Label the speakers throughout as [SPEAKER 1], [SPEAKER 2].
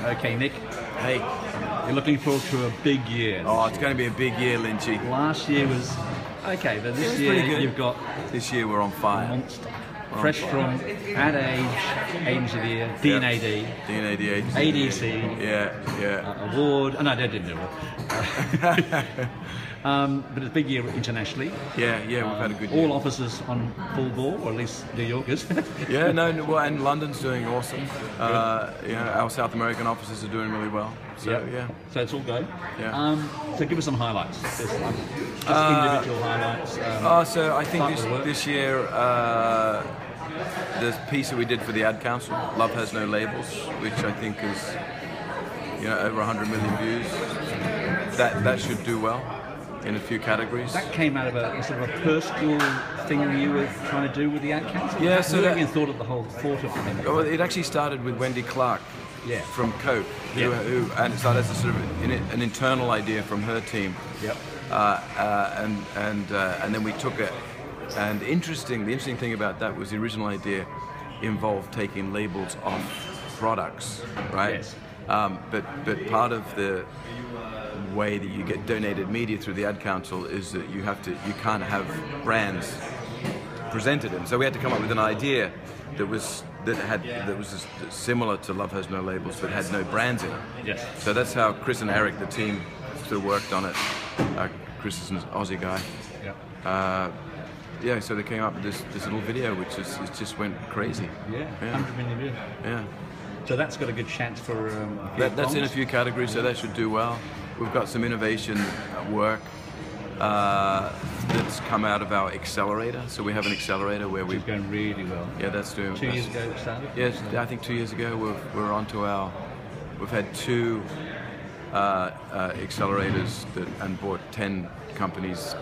[SPEAKER 1] Okay, Nick,
[SPEAKER 2] Hey,
[SPEAKER 1] you're looking forward to a big year.
[SPEAKER 2] oh, it's going to be a big year, Lynchy.
[SPEAKER 1] Last year was okay, but
[SPEAKER 2] It
[SPEAKER 1] this
[SPEAKER 2] was
[SPEAKER 1] year
[SPEAKER 2] pretty good.
[SPEAKER 1] you've got
[SPEAKER 2] This year we're on fire.
[SPEAKER 1] Monster. Fresh from Ad Age, Agents of the Year, D&AD,
[SPEAKER 2] DNA, the agency.
[SPEAKER 1] ADC,
[SPEAKER 2] Yeah.
[SPEAKER 1] award. Oh, no, they didn't do it. But it's a big year internationally.
[SPEAKER 2] Yeah, we've had a good
[SPEAKER 1] All
[SPEAKER 2] year.
[SPEAKER 1] offices on full ball, or at least New Yorkers.
[SPEAKER 2] Yeah, well, and London's doing awesome. Our South American offices are doing really well. So, yeah.
[SPEAKER 1] So it's all go.
[SPEAKER 2] Yeah.
[SPEAKER 1] So give us some highlights. Just individual highlights.
[SPEAKER 2] So I think
[SPEAKER 1] Start with work.
[SPEAKER 2] this year, the piece that we did for the Ad Council, Love Has No Labels, which I think is, over 100 million views. That should do well in a few categories.
[SPEAKER 1] That came out of a sort of a personal thing you were trying to do with the Ad Council?
[SPEAKER 2] Yeah, so
[SPEAKER 1] Who
[SPEAKER 2] that-
[SPEAKER 1] even thought of the whole thought of it?
[SPEAKER 2] Well, it actually started with Wendy Clark
[SPEAKER 1] Yeah.
[SPEAKER 2] from Coke, and it started as a sort of an internal idea from her team.
[SPEAKER 1] Yep.
[SPEAKER 2] And then we took it. And the interesting thing about that was the original idea involved taking labels off products, right?
[SPEAKER 1] Yes.
[SPEAKER 2] But part of the way that you get donated media through the Ad Council is that you can't have brands presented in. So we had to come up with an idea that was similar to Love Has No Labels, but had no brands in it.
[SPEAKER 1] Yes.
[SPEAKER 2] So that's how Chris and Eric, the team, sort of worked on it. Chris is an Aussie guy.
[SPEAKER 1] Yep.
[SPEAKER 2] So they came up with this little video, which it just went crazy.
[SPEAKER 1] Yeah. 100 million views.
[SPEAKER 2] Yeah.
[SPEAKER 1] So that's got a good chance for.
[SPEAKER 2] That's in a few categories, so that should do well. We've got some innovation work that's come out of our accelerator. So we have an accelerator where
[SPEAKER 1] It's going really well.
[SPEAKER 2] that's doing.
[SPEAKER 1] 2 years ago it started.
[SPEAKER 2] Yes, I think 2 years ago we're onto our. We've had 2 accelerators and brought 10 companies,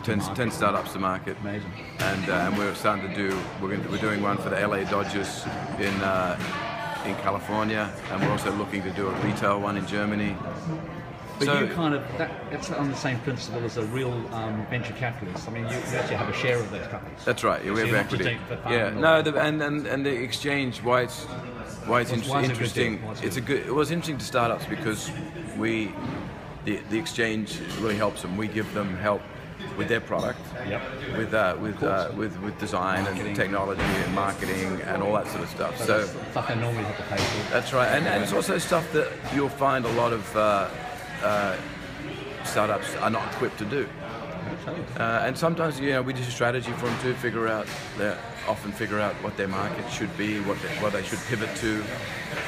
[SPEAKER 2] 10 startups to market.
[SPEAKER 1] Amazing.
[SPEAKER 2] And we're starting to do. We're doing one for the LA Dodgers in California, and we're also looking to do a retail one in Germany.
[SPEAKER 1] But
[SPEAKER 2] So-
[SPEAKER 1] you kind of, that's on the same principle as a real venture capitalist. I mean, you actually have a share of those companies.
[SPEAKER 2] That's right. Yeah, we
[SPEAKER 1] So
[SPEAKER 2] have
[SPEAKER 1] you're not just
[SPEAKER 2] equity.
[SPEAKER 1] doing it for fun
[SPEAKER 2] Yeah.
[SPEAKER 1] or-
[SPEAKER 2] No, and the exchange. Why it's
[SPEAKER 1] Why is it a good
[SPEAKER 2] interesting.
[SPEAKER 1] deal? Why is it
[SPEAKER 2] It's a good. It was interesting to startups because the exchange really helps them. We give them help with their product.
[SPEAKER 1] Yep.
[SPEAKER 2] With design and technology and marketing and all that sort of stuff. So
[SPEAKER 1] Stuff I normally have to pay for.
[SPEAKER 2] that's right, and it's also stuff that you'll find a lot of startups are not equipped to do. And sometimes, we do strategy for them to figure out. They often figure out what their market should be, what they should pivot to.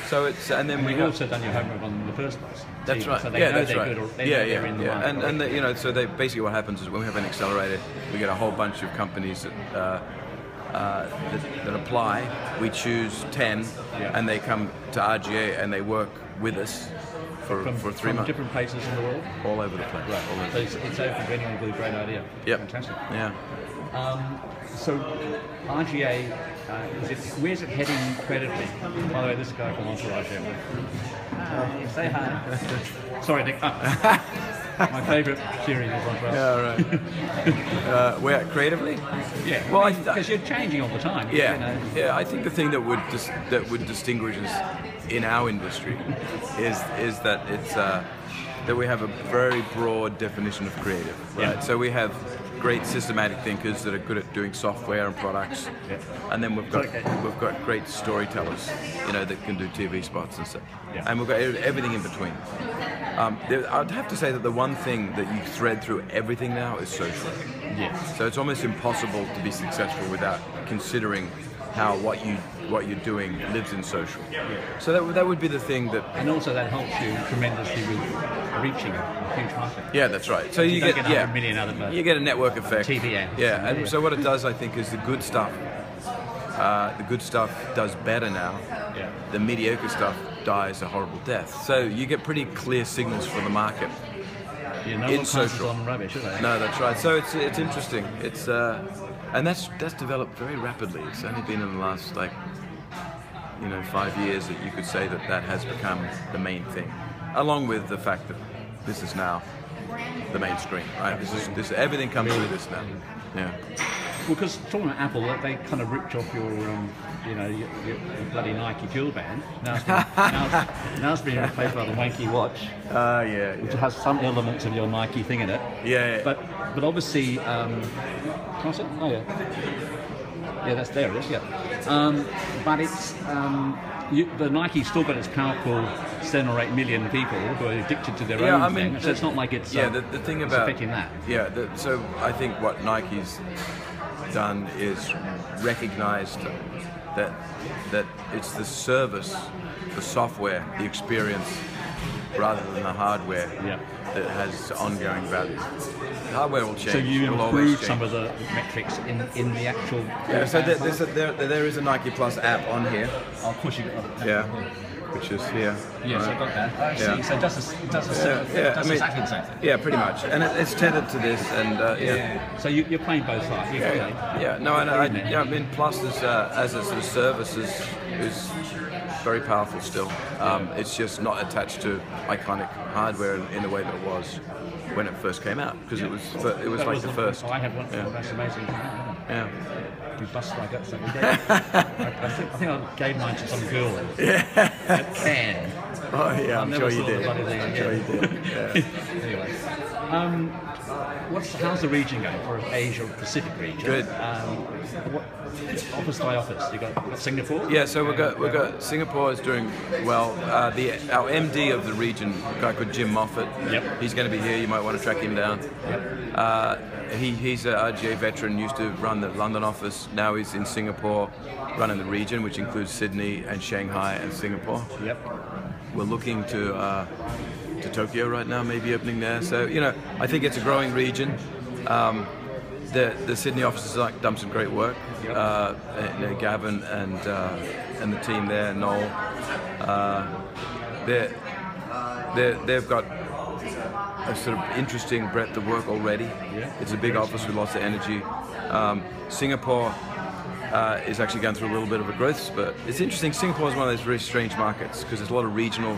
[SPEAKER 2] So it's and then
[SPEAKER 1] And
[SPEAKER 2] we
[SPEAKER 1] you've
[SPEAKER 2] have.
[SPEAKER 1] also done your homework on the first place.
[SPEAKER 2] That's
[SPEAKER 1] So-
[SPEAKER 2] right.
[SPEAKER 1] So they
[SPEAKER 2] Yeah,
[SPEAKER 1] know
[SPEAKER 2] that's
[SPEAKER 1] they're
[SPEAKER 2] right.
[SPEAKER 1] good or they know they're in the market.
[SPEAKER 2] And so they basically what happens is when we have an accelerator, we get a whole bunch of companies that apply. We choose 10, and they come to RGA and they work with us for 3
[SPEAKER 1] from
[SPEAKER 2] months,
[SPEAKER 1] different places in the world.
[SPEAKER 2] all over the place.
[SPEAKER 1] Right.
[SPEAKER 2] All over.
[SPEAKER 1] So it's open to anyone with a great idea.
[SPEAKER 2] Yep.
[SPEAKER 1] Fantastic.
[SPEAKER 2] Yeah.
[SPEAKER 1] So RGA, where's it heading creatively? By the way, this guy from Entourage here. Say hi. Sorry, Nick. My favourite series is Entourage.
[SPEAKER 2] Yeah, right. Where creatively?
[SPEAKER 1] Yeah.
[SPEAKER 2] Well,
[SPEAKER 1] because you're changing all the time.
[SPEAKER 2] Yeah,
[SPEAKER 1] You know.
[SPEAKER 2] yeah. I think the thing that would distinguish us in our industry is that it's that we have a very broad definition of creative, right?
[SPEAKER 1] Yeah.
[SPEAKER 2] So we have great systematic thinkers that are good at doing software and products, and then we've got great storytellers, that can do TV spots and stuff, and we've got everything in between. I'd have to say that the one thing that you thread through everything now is social.
[SPEAKER 1] Yeah.
[SPEAKER 2] So it's almost impossible to be successful without considering how what you're doing lives in social. So that would be the thing that.
[SPEAKER 1] And also that helps you tremendously with reaching a huge market.
[SPEAKER 2] Yeah, that's right. So you
[SPEAKER 1] don't
[SPEAKER 2] get
[SPEAKER 1] 100 million out of it.
[SPEAKER 2] you get a network effect.
[SPEAKER 1] TV ads.
[SPEAKER 2] Yeah, and so what it does, I think, is the good stuff. The good stuff does better now.
[SPEAKER 1] Yeah.
[SPEAKER 2] The mediocre stuff dies a horrible death. So you get pretty clear signals for the market.
[SPEAKER 1] Yeah, no
[SPEAKER 2] in
[SPEAKER 1] one passes
[SPEAKER 2] social.
[SPEAKER 1] on rubbish, do they?
[SPEAKER 2] No, that's right. So it's interesting. It's and that's developed very rapidly. It's only been in the last 5 years that you could say that has become the main thing, along with the fact that this is now the mainstream. Right? This everything comes through this now. Yeah.
[SPEAKER 1] Because talking about Apple, they kind of ripped off your you know, your bloody Nike Fuel Band. Now it's been replaced by the wanky watch, which has some elements of your Nike thing in it.
[SPEAKER 2] Yeah.
[SPEAKER 1] But obviously, can I see it? Oh yeah, that's there. It is. Yeah. But it's the Nike's still got its powerful 7 or 8 million people who are addicted to their own thing. So it's not like it's
[SPEAKER 2] the thing about
[SPEAKER 1] affecting that.
[SPEAKER 2] Yeah. So I think what Nike's done is recognized that it's the service, the software, the experience, rather than the hardware that has ongoing value. The hardware will change.
[SPEAKER 1] So you
[SPEAKER 2] will always
[SPEAKER 1] improve
[SPEAKER 2] change.
[SPEAKER 1] some of the metrics in the actual.
[SPEAKER 2] Yeah. So there is a Nike Plus app on here.
[SPEAKER 1] I'll push it.
[SPEAKER 2] Yeah. Which is here.
[SPEAKER 1] Yes,
[SPEAKER 2] right?
[SPEAKER 1] I got that. I see.
[SPEAKER 2] Yeah.
[SPEAKER 1] So it does exactly the same thing.
[SPEAKER 2] Yeah, pretty much, and it's tethered to this, and
[SPEAKER 1] So you're playing both sides.
[SPEAKER 2] Yeah. No, I mean, Plus as a sort of service is very powerful still. It's just not attached to iconic hardware in the way that it was when it first came out, because it was like the first.
[SPEAKER 1] I have one.
[SPEAKER 2] Yeah.
[SPEAKER 1] That's amazing.
[SPEAKER 2] Yeah.
[SPEAKER 1] We busted my guts every day. I think I gave mine to some girl. At Cannes.
[SPEAKER 2] Oh yeah, I'm sure you did.
[SPEAKER 1] I'm
[SPEAKER 2] sure you did. Yeah.
[SPEAKER 1] Anyway, how's the region going for Asia Pacific region?
[SPEAKER 2] Good.
[SPEAKER 1] What office by office? You got Singapore?
[SPEAKER 2] Yeah, so we've got Singapore is doing well. Our MD of the region, a guy called Jim Moffat.
[SPEAKER 1] Yep.
[SPEAKER 2] He's going to be here. You might want to track him down.
[SPEAKER 1] Yep.
[SPEAKER 2] He's an RGA veteran, used to run the London office. Now he's in Singapore, running the region, which includes Sydney and Shanghai and Singapore.
[SPEAKER 1] Yep.
[SPEAKER 2] We're looking to Tokyo right now, maybe opening there. So I think it's a growing region. The Sydney office has done some great work. Yep. Gavin and the team there, Noel. They've got a sort of interesting breadth of work already.
[SPEAKER 1] Yeah.
[SPEAKER 2] It's a big office with lots of energy. Singapore is actually going through a little bit of a growth spurt. It's interesting, Singapore is one of those very strange markets because there's a lot of regional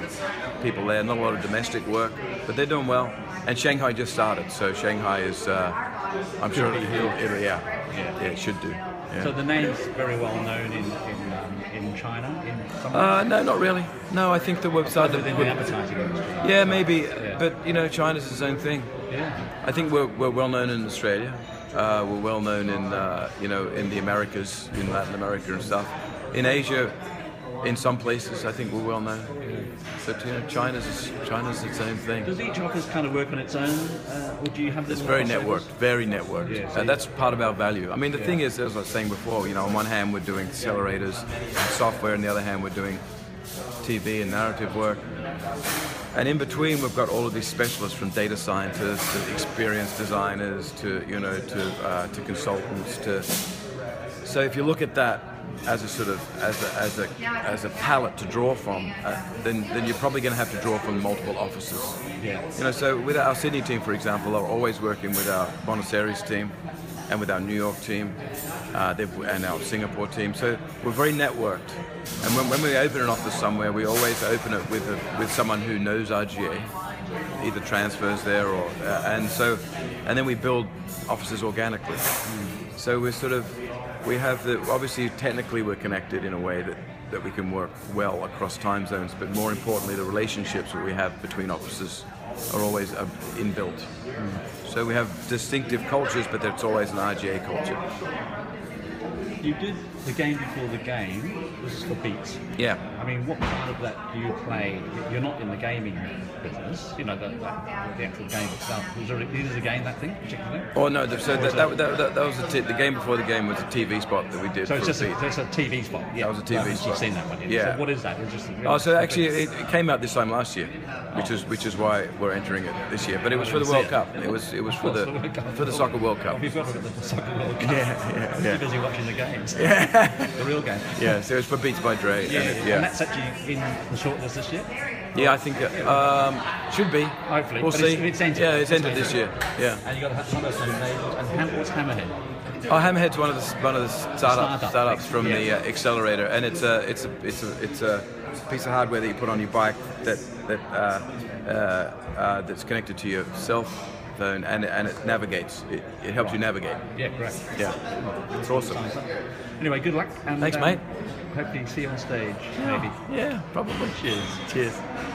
[SPEAKER 2] people there, not a lot of domestic work, but they're doing well. And Shanghai just started, so Shanghai is, I'm sure it should do. Yeah.
[SPEAKER 1] So the name's very well known in China, in some
[SPEAKER 2] no, not really. No, I think the website
[SPEAKER 1] within the advertising industry.
[SPEAKER 2] Yeah, maybe, but China's its own thing.
[SPEAKER 1] Yeah.
[SPEAKER 2] I think we're well known in Australia. We're well known in in the Americas, in Latin America and stuff. In Asia, in some places, I think we're well known. But China's its own thing.
[SPEAKER 1] Does each office kind of work on its own, or do you have?
[SPEAKER 2] It's very networked, very networked.
[SPEAKER 1] Yeah, so
[SPEAKER 2] that's part of our value. I mean, the thing is, as I was saying before, on one hand we're doing accelerators and software, on the other hand we're doing TV and narrative work. And in between, we've got all of these specialists, from data scientists to experienced designers to to consultants. So if you look at that as a sort of as a palette to draw from, then you're probably going to have to draw from multiple offices.
[SPEAKER 1] Yeah.
[SPEAKER 2] So with our Sydney team, for example, are always working with our Buenos Aires team and with our New York team and our Singapore team. So we're very networked. And when we open an office somewhere, we always open it with someone who knows RGA, either transfers there or and then we build offices organically. So obviously technically we're connected in a way that we can work well across time zones, but more importantly, the relationships that we have between offices are always inbuilt. So we have distinctive cultures, but it's always an RGA culture.
[SPEAKER 1] You did the game before the game. This is for Beats.
[SPEAKER 2] Yeah.
[SPEAKER 1] I mean, what part of that do you play? You're not in the gaming business. The actual game itself. Is a game, that thing particularly?
[SPEAKER 2] Oh no. So that was the game before the game was a TV spot that we did.
[SPEAKER 1] So it's just
[SPEAKER 2] Beats.
[SPEAKER 1] a TV spot. Yeah.
[SPEAKER 2] That was a TV spot.
[SPEAKER 1] You've seen that one.
[SPEAKER 2] Yeah.
[SPEAKER 1] So what is that? It's just
[SPEAKER 2] so actually it came out this time last year, which is why we're entering it this year. But it was for the World Cup. It was for the Soccer World Cup.
[SPEAKER 1] We've got to look at the Soccer World Cup.
[SPEAKER 2] Yeah.
[SPEAKER 1] Too busy watching the games.
[SPEAKER 2] Yeah.
[SPEAKER 1] The real game.
[SPEAKER 2] Yeah. So it was for Beats by Dre.
[SPEAKER 1] And that's actually in the shortlist this year?
[SPEAKER 2] Yeah, I think should be.
[SPEAKER 1] Hopefully.
[SPEAKER 2] We'll see.
[SPEAKER 1] It's entered.
[SPEAKER 2] Yeah, it's entered this year. Yeah.
[SPEAKER 1] And you got Hammerhead. And what's Hammerhead?
[SPEAKER 2] Oh, Hammerhead's one of the startups from the accelerator, and it's a piece of hardware that you put on your bike that's connected to your cell phone, and it navigates. It helps you navigate.
[SPEAKER 1] Yeah, great.
[SPEAKER 2] Yeah, it's awesome.
[SPEAKER 1] Anyway, good luck. And,
[SPEAKER 2] thanks, mate.
[SPEAKER 1] hopefully see you on stage, maybe.
[SPEAKER 2] Yeah, probably.
[SPEAKER 1] Cheers.
[SPEAKER 2] Cheers.